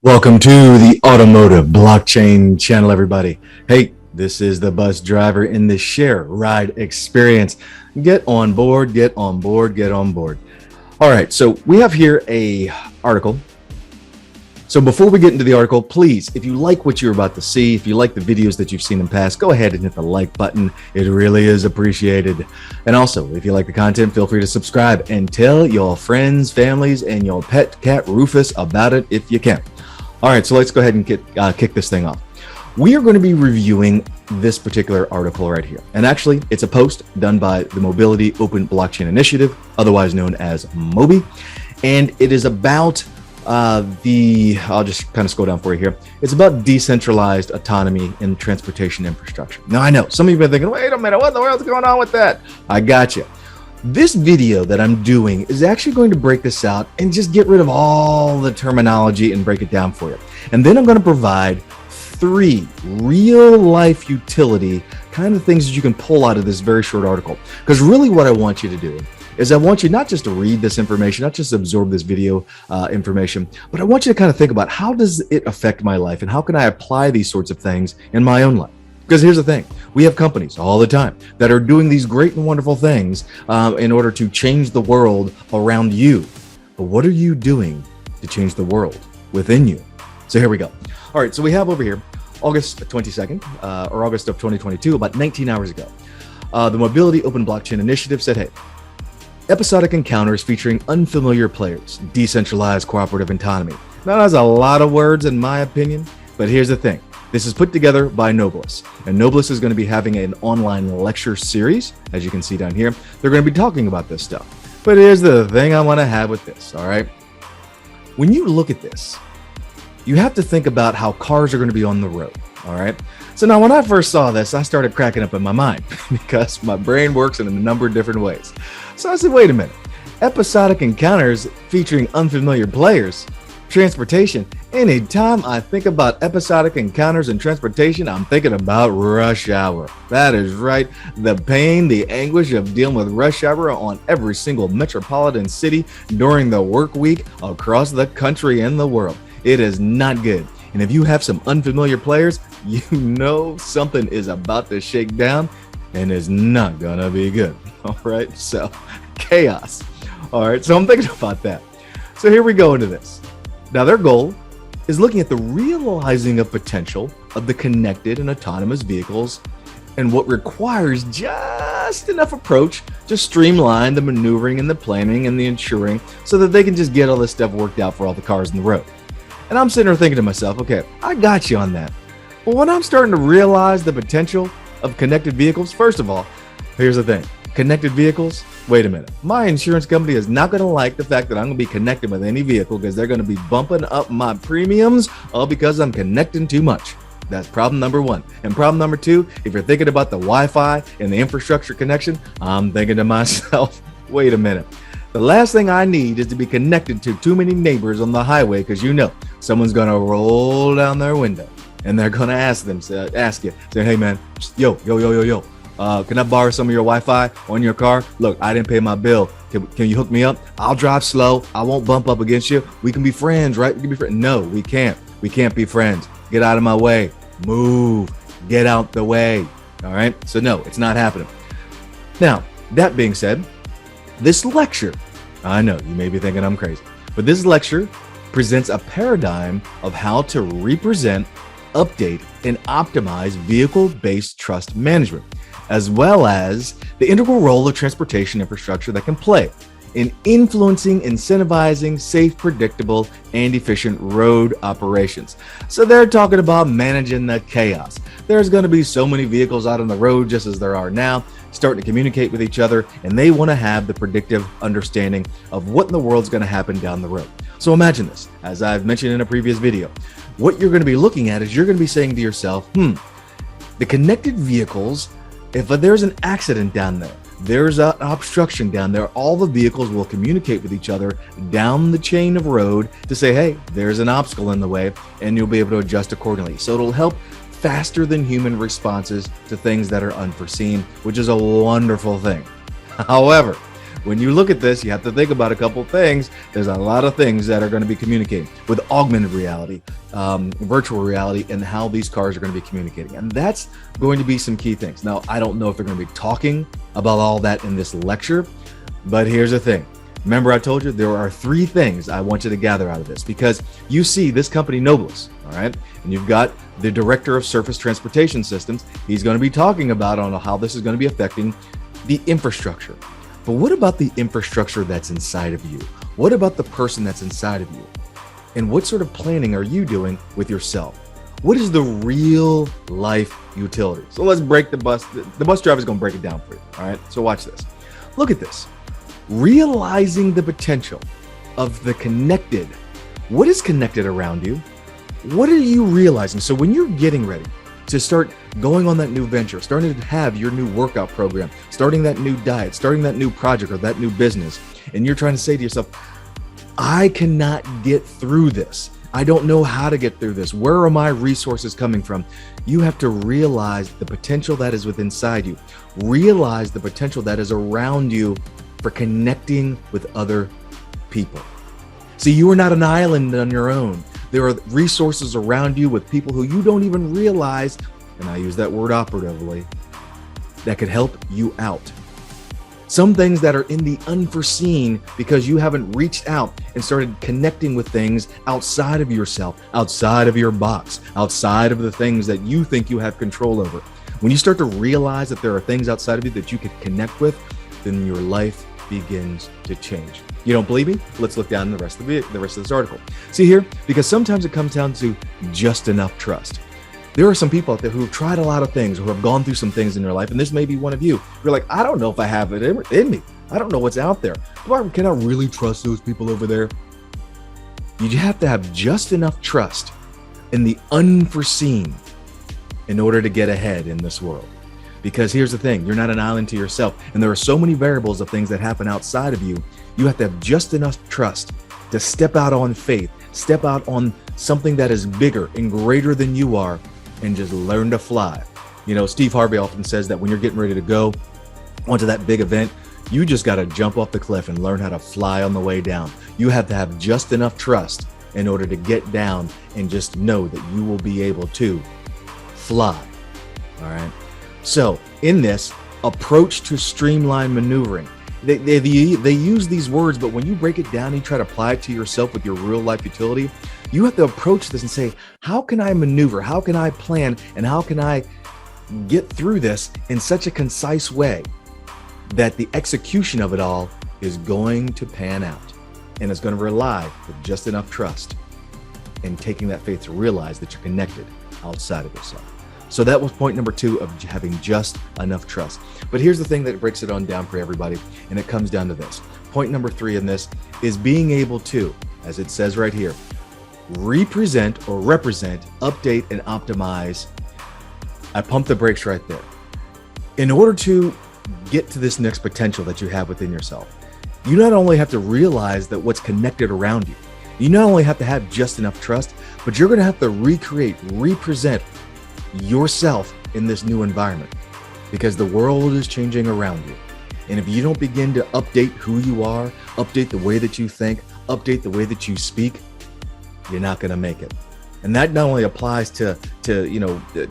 Welcome to the Automotive Blockchain channel, everybody. Hey, this is the bus driver in the share ride experience. Get on board, get on board, get on board. All right, so we have here a article. So before we get into the article, please, if you like what you're about to see, if you like the videos that you've seen in the past, go ahead and hit the like button. It really is appreciated. And also, if you like the content, feel free to subscribe and tell your friends, families, and your pet cat Rufus about it if you can. All right, so let's go ahead and kick this thing off. We are going to be reviewing this particular article right here. And actually, it's a post done by the Mobility Open Blockchain Initiative, otherwise known as MOBI. And it is about I'll just kind of scroll down for you here. It's about decentralized autonomy in transportation infrastructure. Now, I know some of you have been thinking, wait a minute, what in the world's going on with that? I got you. This video that I'm doing is actually going to break this out and just get rid of all the terminology and break it down for you. And then I'm going to provide 3 real life utility kind of things that you can pull out of this very short article. Because really what I want you to do is I want you not just to read this information, not just absorb this video information, but I want you to kind of think about how does it affect my life and how can I apply these sorts of things in my own life? Because here's the thing, we have companies all the time that are doing these great and wonderful things in order to change the world around you. But what are you doing to change the world within you? So here we go. All right, so we have over here August 22nd or August of 2022, about 19 hours ago. The Mobility Open Blockchain Initiative said, hey, episodic encounters featuring unfamiliar players, decentralized cooperative autonomy. Now, that's a lot of words in my opinion, but here's the thing. This is put together by Noblis, and Noblis is going to be having an online lecture series, as you can see down here. They're going to be talking about this stuff. But here's the thing I want to have with this, all right? When you look at this, you have to think about how cars are going to be on the road, all right? So now when I first saw this, I started cracking up in my mind because my brain works in a number of different ways. So I said, wait a minute, episodic encounters featuring unfamiliar players, transportation. Anytime I think about episodic encounters in transportation, I'm thinking about rush hour. That is right. The pain, the anguish of dealing with rush hour on every single metropolitan city during the work week across the country and the world. It is not good. And if you have some unfamiliar players, you know something is about to shake down and it's not gonna be good. All right, so chaos. All right, so I'm thinking about that. So here we go into this. Now, their goal is looking at the realizing of potential of the connected and autonomous vehicles and what requires just enough approach to streamline the maneuvering and the planning and the insuring so that they can just get all this stuff worked out for all the cars in the road. And I'm sitting there thinking to myself, okay, I got you on that. But when I'm starting to realize the potential of connected vehicles, first of all, here's the thing. Connected vehicles, wait a minute. My insurance company is not going to like the fact that I'm going to be connected with any vehicle because they're going to be bumping up my premiums all because I'm connecting too much. That's problem number 1. And problem number 2, if you're thinking about the Wi-Fi and the infrastructure connection, I'm thinking to myself, wait a minute. The last thing I need is to be connected to too many neighbors on the highway because you know someone's going to roll down their window and they're going to ask you, say, hey man, yo. Can I borrow some of your Wi-Fi on your car? Look, I didn't pay my bill. Can you hook me up? I'll drive slow. I won't bump up against you. We can be friends, right? We can be friends. No, we can't. We can't be friends. Get out of my way. Move. Get out the way. All right? So no, it's not happening. Now, that being said, this lecture, I know you may be thinking I'm crazy, but this lecture presents a paradigm of how to represent, update, and optimize vehicle-based trust management, as well as the integral role of transportation infrastructure that can play in influencing, incentivizing safe, predictable, and efficient road operations. So they're talking about managing the chaos. There's going to be so many vehicles out on the road just as there are now, starting to communicate with each other, and they want to have the predictive understanding of what in the world's going to happen down the road. So imagine this, as I've mentioned in a previous video, what you're going to be looking at is you're going to be saying to yourself, the connected vehicles, if there's an accident down there, there's an obstruction down there, all the vehicles will communicate with each other down the chain of road to say, hey, there's an obstacle in the way, and you'll be able to adjust accordingly. So it'll help faster than human responses to things that are unforeseen, which is a wonderful thing. However, when you look at this, you have to think about a couple things. There's a lot of things that are going to be communicating with augmented reality, virtual reality, and how these cars are going to be communicating. And that's going to be some key things. Now, I don't know if they're going to be talking about all that in this lecture, but here's the thing. Remember, I told you there are 3 things I want you to gather out of this, because you see this company, Noblis, all right? And you've got the director of surface transportation systems. He's going to be talking about on how this is going to be affecting the infrastructure. But what about the infrastructure that's inside of you? What about the person that's inside of you? And what sort of planning are you doing with yourself? What is the real life utility? So let's break the bus. The bus driver is going to break it down for you, all right? So watch this. Look at this. Realizing the potential of the connected. What is connected around you? What are you realizing? So when you're getting ready to start going on that new venture, starting to have your new workout program, starting that new diet, starting that new project or that new business, and you're trying to say to yourself, I cannot get through this. I don't know how to get through this. Where are my resources coming from? You have to realize the potential that is within inside you. Realize the potential that is around you for connecting with other people. See, you are not an island on your own. There are resources around you with people who you don't even realize, and I use that word operatively, that could help you out. Some things that are in the unforeseen because you haven't reached out and started connecting with things outside of yourself, outside of your box, outside of the things that you think you have control over. When you start to realize that there are things outside of you that you can connect with, then your life begins to change. You don't believe me? Let's look down the rest of this article. See here, because sometimes it comes down to just enough trust. There are some people out there who have tried a lot of things, who have gone through some things in their life, and this may be one of you. You're like, I don't know if I have it in me. I don't know what's out there. Can I really trust those people over there? You have to have just enough trust in the unforeseen in order to get ahead in this world. Because here's the thing, you're not an island to yourself, and there are so many variables of things that happen outside of you. You have to have just enough trust to step out on faith, step out on something that is bigger and greater than you are, and just learn to fly. You know, Steve Harvey often says that when you're getting ready to go onto that big event, you just got to jump off the cliff and learn how to fly on the way down. You have to have just enough trust in order to get down and just know that you will be able to fly. All right. So in this approach to streamline maneuvering, they use these words, but when you break it down and you try to apply it to yourself with your real life utility, you have to approach this and say, how can I maneuver? How can I plan? And how can I get through this in such a concise way that the execution of it all is going to pan out? And it's going to rely with just enough trust and taking that faith to realize that you're connected outside of yourself. So that was point number 2 of having just enough trust. But here's the thing that breaks it on down for everybody, and it comes down to this. Point number 3 in this is being able to, as it says right here, represent, update, and optimize. I pump the brakes right there. In order to get to this next potential that you have within yourself, you not only have to realize that what's connected around you, you not only have to have just enough trust, but you're going to have to represent yourself in this new environment, because the world is changing around you. And if you don't begin to update who you are, update the way that you think, update the way that you speak, you're not going to make it. And that not only applies to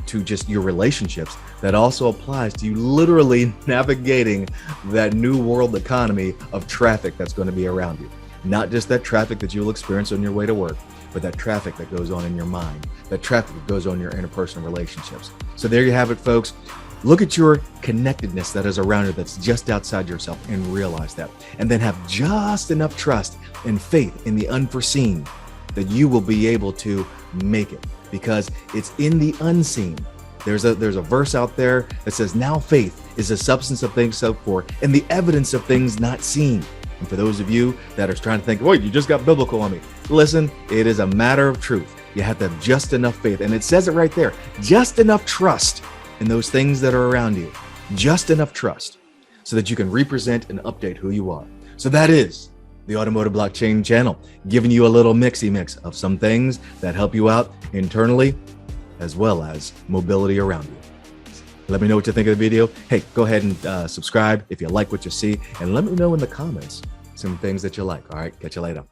just your relationships, that also applies to you literally navigating that new world economy of traffic that's going to be around you. Not just that traffic that you'll experience on your way to work, but that traffic that goes on in your mind, that traffic that goes on in your interpersonal relationships. So there you have it, folks. Look at your connectedness that is around you, that's just outside yourself, and realize that. And then have just enough trust and faith in the unforeseen that you will be able to make it, because it's in the unseen. There's a verse out there that says, now faith is the substance of things hoped for and the evidence of things not seen. And for those of you that are trying to think, wait, you just got biblical on me. Listen, it is a matter of truth. You have to have just enough faith. And it says it right there, just enough trust in those things that are around you. Just enough trust so that you can represent and update who you are. So that is the Automotive Blockchain channel, giving you a little mix of some things that help you out internally as well as mobility around you. Let me know what you think of the video. Hey, go ahead and subscribe if you like what you see, and let me know in the comments some things that you like. All right, catch you later.